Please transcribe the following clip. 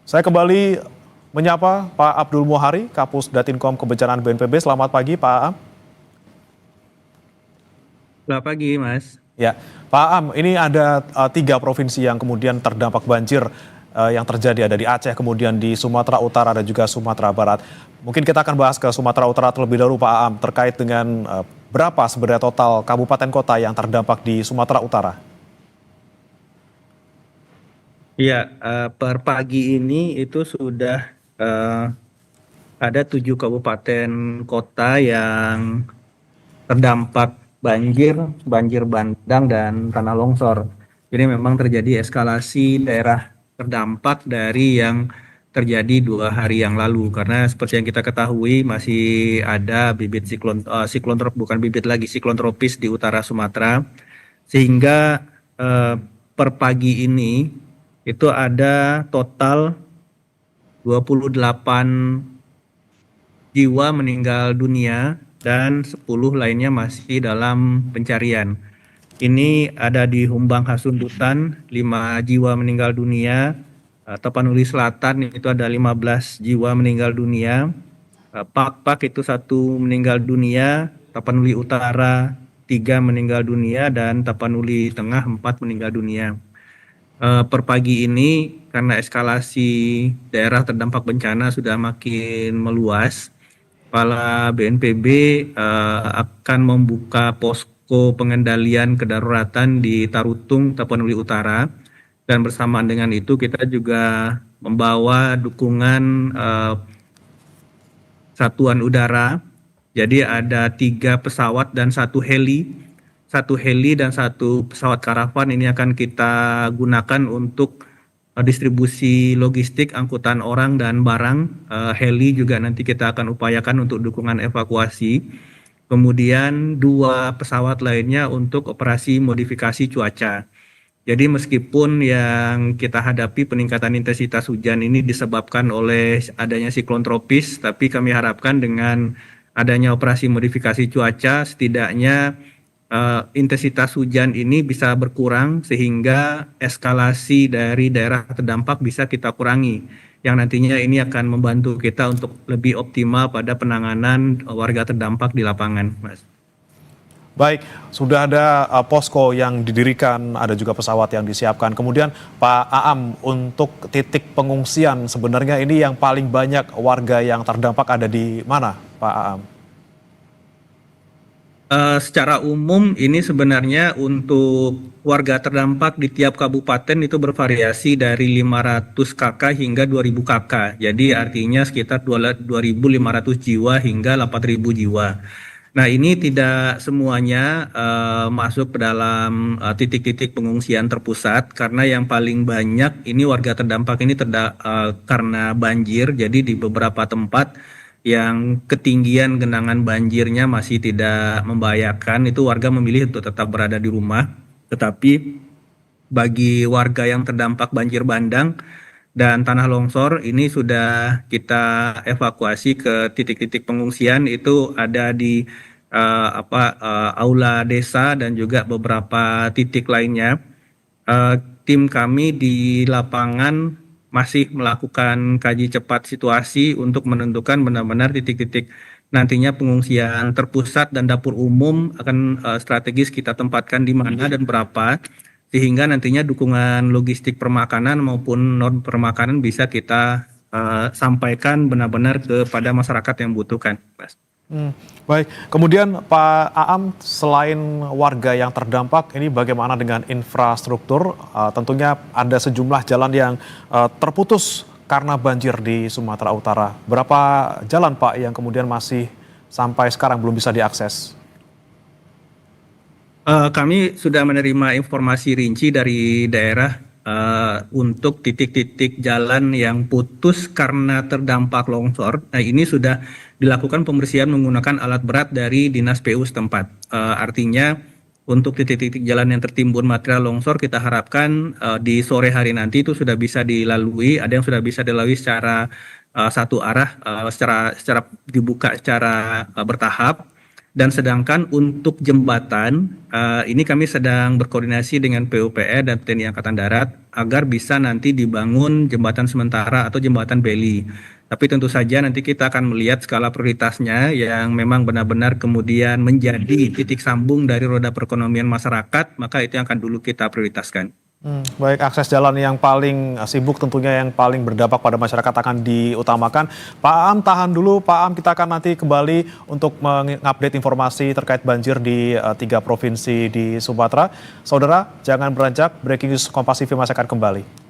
Saya kembali menyapa Pak Abdul Muhari, Kapus Datinkom Kebencanaan BNPB. Selamat pagi, Pak Am. Selamat pagi, Mas. Ya, Pak Am, ini ada 3 provinsi yang kemudian terdampak banjir yang terjadi, ada di Aceh, kemudian di Sumatera Utara dan juga Sumatera Barat. Mungkin kita akan bahas ke Sumatera Utara terlebih dahulu, Pak Am, terkait dengan berapa sebenarnya total kabupaten kota yang terdampak di Sumatera Utara. Ya, per pagi ini itu sudah ada 7 kabupaten kota yang terdampak banjir bandang dan tanah longsor. Jadi memang terjadi eskalasi daerah terdampak dari yang terjadi 2 hari yang lalu. Karena seperti yang kita ketahui masih ada bibit siklon tropis di utara Sumatera, sehingga per pagi ini itu ada total 28 jiwa meninggal dunia dan 10 lainnya masih dalam pencarian. Ini ada di Humbang Hasundutan 5 jiwa meninggal dunia, Tapanuli Selatan itu ada 15 jiwa meninggal dunia, Pak itu 1 meninggal dunia, Tapanuli Utara 3 meninggal dunia, dan Tapanuli Tengah 4 meninggal dunia. Per pagi ini karena eskalasi daerah terdampak bencana sudah makin meluas, Kepala BNPB akan membuka posko pengendalian kedaruratan di Tarutung, Tapanuli Utara, dan bersamaan dengan itu kita juga membawa dukungan satuan udara. Jadi ada 3 pesawat dan 1 heli. 1 heli dan 1 pesawat karavan ini akan kita gunakan untuk distribusi logistik, angkutan orang dan barang. Heli juga nanti kita akan upayakan untuk dukungan evakuasi. Kemudian 2 pesawat lainnya untuk operasi modifikasi cuaca. Jadi meskipun yang kita hadapi peningkatan intensitas hujan ini disebabkan oleh adanya siklon tropis, tapi kami harapkan dengan adanya operasi modifikasi cuaca setidaknya intensitas hujan ini bisa berkurang sehingga eskalasi dari daerah terdampak bisa kita kurangi, yang nantinya ini akan membantu kita untuk lebih optimal pada penanganan warga terdampak di lapangan, Mas. Baik, sudah ada posko yang didirikan, ada juga pesawat yang disiapkan. Kemudian Pak Aam, untuk titik pengungsian sebenarnya ini yang paling banyak warga yang terdampak ada di mana, Pak Aam? Secara umum ini sebenarnya untuk warga terdampak di tiap kabupaten itu bervariasi dari 500 KK hingga 2000 KK. Jadi artinya sekitar 2.500 jiwa hingga 8.000 jiwa. Nah, ini tidak semuanya masuk ke dalam titik-titik pengungsian terpusat, karena yang paling banyak ini warga terdampak ini karena banjir. Jadi di beberapa tempat yang ketinggian genangan banjirnya masih tidak membahayakan, itu warga memilih untuk tetap berada di rumah. Tetapi bagi warga yang terdampak banjir bandang dan tanah longsor ini sudah kita evakuasi ke titik-titik pengungsian. Itu ada di aula desa dan juga beberapa titik lainnya. Tim kami di lapangan masih melakukan kaji cepat situasi untuk menentukan benar-benar titik-titik nantinya pengungsian terpusat dan dapur umum akan strategis kita tempatkan di mana dan berapa, sehingga nantinya dukungan logistik permakanan maupun non permakanan bisa kita sampaikan benar-benar kepada masyarakat yang membutuhkan, Mas. Baik, kemudian Pak Aam, selain warga yang terdampak, ini bagaimana dengan infrastruktur? Tentunya ada sejumlah jalan yang terputus karena banjir di Sumatera Utara. Berapa jalan, Pak, yang kemudian masih sampai sekarang belum bisa diakses? Kami sudah menerima informasi rinci dari daerah untuk titik-titik jalan yang putus karena terdampak longsor. Nah, ini sudah dilakukan pembersihan menggunakan alat berat dari Dinas PU setempat. Artinya untuk titik-titik jalan yang tertimbun material longsor kita harapkan di sore hari nanti itu sudah bisa dilalui. Ada yang sudah bisa dilalui secara satu arah, secara dibuka secara bertahap. Dan sedangkan untuk jembatan, ini kami sedang berkoordinasi dengan PUPR dan TNI Angkatan Darat agar bisa nanti dibangun jembatan sementara atau jembatan beli. Tapi tentu saja nanti kita akan melihat skala prioritasnya yang memang benar-benar kemudian menjadi titik sambung dari roda perekonomian masyarakat, maka itu yang akan dulu kita prioritaskan. Baik, akses jalan yang paling sibuk tentunya yang paling berdampak pada masyarakat akan diutamakan. Pak Aam tahan dulu, Pak Aam kita akan nanti kembali untuk mengupdate informasi terkait banjir di 3 provinsi di Sumatera. Saudara, jangan beranjak, Breaking News Kompas TV masih akan kembali.